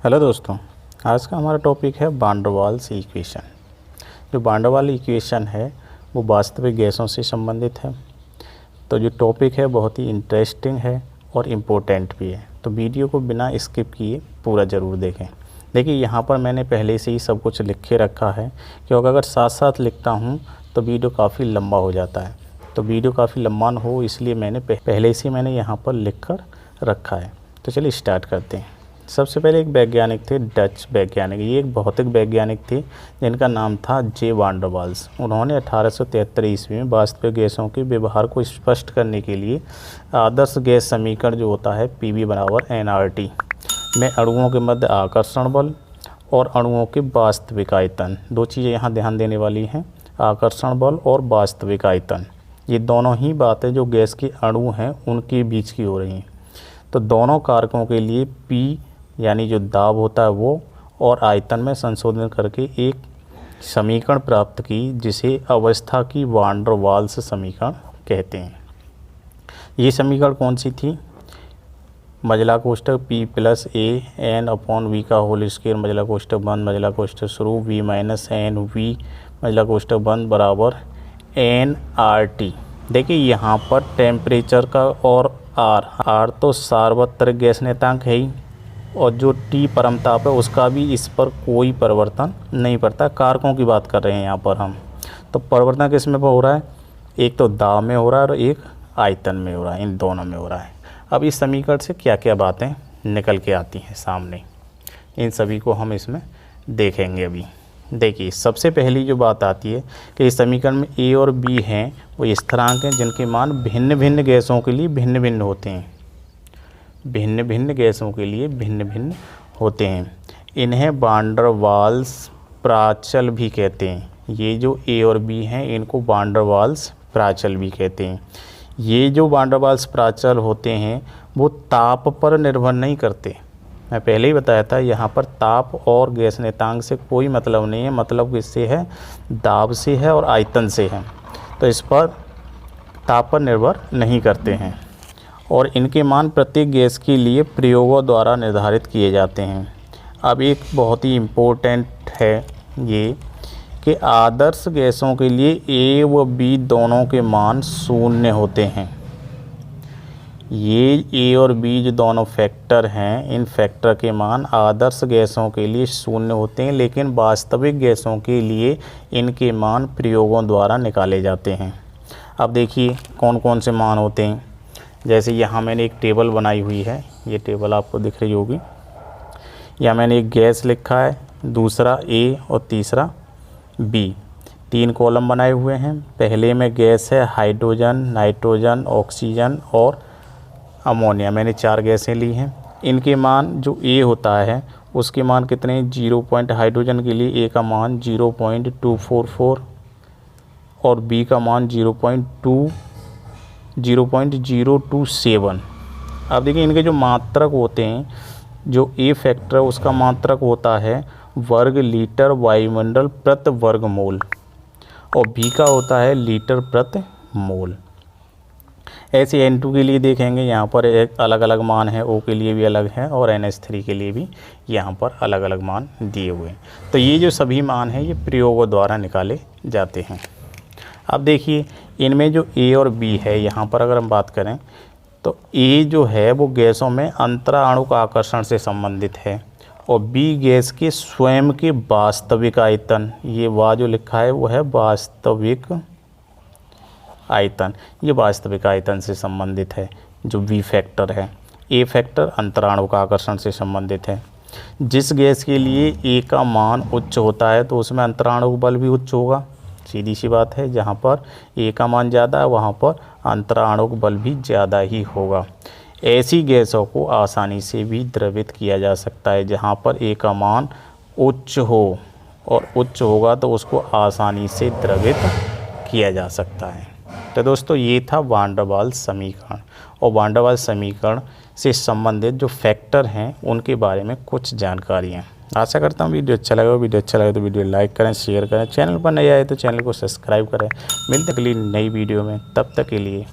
Hello दोस्तों, आज का हमारा टॉपिक है वान डेर वाल्स इक्वेशन। जो वान डेर वाल्स इक्वेशन है वो वास्तविक गैसों से संबंधित है। तो जो टॉपिक है बहुत ही इंटरेस्टिंग है और इम्पोर्टेंट भी है, तो वीडियो को बिना स्किप किए पूरा ज़रूर देखें। देखिए यहाँ पर मैंने पहले से ही सब कुछ लिख के रखा है, क्योंकि अगर साथ साथ लिखता हूँ तो वीडियो काफ़ी लंबा हो जाता है। तो वीडियो काफ़ी लंबा न हो इसलिए मैंने पहले से मैंने यहाँ पर लिख कर रखा है। तो चलिए स्टार्ट करते हैं। सबसे पहले एक वैज्ञानिक थे, डच वैज्ञानिक। ये एक भौतिक वैज्ञानिक थे जिनका नाम था जे वान डेर वाल्स। उन्होंने 1873 ईस्वी में वास्तविक गैसों के व्यवहार को स्पष्ट करने के लिए आदर्श गैस समीकरण जो होता है PV = nRT में अणुओं के मध्य आकर्षण बल और अणुओं के वास्तविक आयतन, दो चीज़ें यहाँ ध्यान देने वाली हैं, आकर्षण बल और वास्तविक आयतन। ये दोनों ही बातें जो गैस के अणु हैं उनके बीच की हो रही हैं। तो दोनों कारकों के लिए P यानी जो दाब होता है वो और आयतन में संशोधन करके एक समीकरण प्राप्त की जिसे अवस्था की वान डेर वाल्स समीकरण कहते हैं। ये समीकरण कौन सी थी? मजला कोष्ठक P + A n/v का होल स्क्वायर मजला कोष्ठक बंद मजला कोष्ठक शुरू V - n V मजला कोष्ठक बंद बराबर nRT। देखिए यहाँ पर टेम्परेचर का और R तो सार्वत्रिक गैस नियतांक है ही, और जो T परमताप है उसका भी इस पर कोई परिवर्तन नहीं पड़ता। कारकों की बात कर रहे हैं यहाँ पर हम। तो परिवर्तन किस में हो रहा है? एक तो दाब में हो रहा है और एक आयतन में हो रहा है, इन दोनों में हो रहा है। अब इस समीकरण से क्या क्या बातें निकल के आती हैं सामने, इन सभी को हम इसमें देखेंगे अभी। देखिए सबसे पहली जो बात आती है कि इस समीकरण में A और B हैं वो स्थिरांक हैं जिनके मान भिन्न भिन्न गैसों के लिए भिन्न भिन्न होते हैं। भिन्न भिन्न गैसों के लिए भिन्न भिन्न होते हैं। इन्हें वान डेर वाल्स प्राचल भी कहते हैं। ये जो A और B हैं इनको वान डेर वाल्स प्राचल भी कहते हैं। ये जो वान डेर वाल्स प्राचल होते हैं वो ताप पर निर्भर नहीं करते। मैं पहले ही बताया था, यहाँ पर ताप और गैस नियतांक से कोई मतलब नहीं है, मतलब किससे है? दाब से है और आयतन से है। तो इस पर ताप पर निर्भर नहीं करते हैं और इनके मान प्रत्येक गैस के लिए प्रयोगों द्वारा निर्धारित किए जाते हैं। अब एक बहुत ही इम्पोर्टेंट है ये कि आदर्श गैसों के लिए A व B दोनों के मान शून्य होते हैं। ये A और B जो दोनों फैक्टर हैं, इन फैक्टर के मान आदर्श गैसों के लिए शून्य होते हैं, लेकिन वास्तविक गैसों के लिए इनके मान प्रयोगों द्वारा निकाले जाते हैं। अब देखिए कौन कौन से मान होते हैं। जैसे यहाँ मैंने एक टेबल बनाई हुई है, ये टेबल आपको दिख रही होगी। यहाँ मैंने एक गैस लिखा है, दूसरा A और तीसरा B, 3 कॉलम बनाए हुए हैं। पहले में गैस है हाइड्रोजन, नाइट्रोजन, ऑक्सीजन और अमोनिया। मैंने 4 गैसें ली हैं। इनके मान जो A होता है उसके मान कितने? 0. हाइड्रोजन के लिए A का मान 0.244 और B का मान 0.027। अब देखिए इनके जो मात्रक होते हैं, जो A फैक्टर है उसका मात्रक होता है वर्ग लीटर वायुमंडल प्रति वर्ग मोल और B का होता है लीटर प्रति मोल। ऐसे N2 के लिए देखेंगे यहाँ पर एक अलग अलग मान है, O के लिए भी अलग है और NH3 के लिए भी यहाँ पर अलग अलग मान दिए हुए हैं। तो ये जो सभी मान हैं ये प्रयोगों द्वारा निकाले जाते हैं। अब देखिए इनमें जो A और B है, यहाँ पर अगर हम बात करें तो A जो है वो गैसों में अंतराणुक आकर्षण से संबंधित है और B गैस के स्वयं के वास्तविक आयतन, ये वाह जो लिखा है वो है वास्तविक आयतन, ये वास्तविक आयतन से संबंधित है जो V फैक्टर है। A फैक्टर अंतराणुक आकर्षण से संबंधित है। जिस गैस के लिए A का मान उच्च होता है तो उसमें अंतराणुक बल भी उच्च होगा, सीधी सी बात है। जहाँ पर A का मान ज़्यादा है वहाँ पर अंतराणुक बल भी ज़्यादा ही होगा। ऐसी गैसों को आसानी से भी द्रवित किया जा सकता है जहाँ पर A का मान उच्च हो, और उच्च होगा तो उसको आसानी से द्रवित किया जा सकता है। तो दोस्तों ये था वान डेर वाल्स समीकरण, और वान डेर वाल्स समीकरण से संबंधित जो फैक्टर हैं उनके बारे में कुछ जानकारियाँ। आशा करता हूँ वीडियो अच्छा लगे तो वीडियो लाइक करें, शेयर करें। चैनल पर नए आए तो चैनल को सब्सक्राइब करें। मिलते अगली नई वीडियो में, तब तक के लिए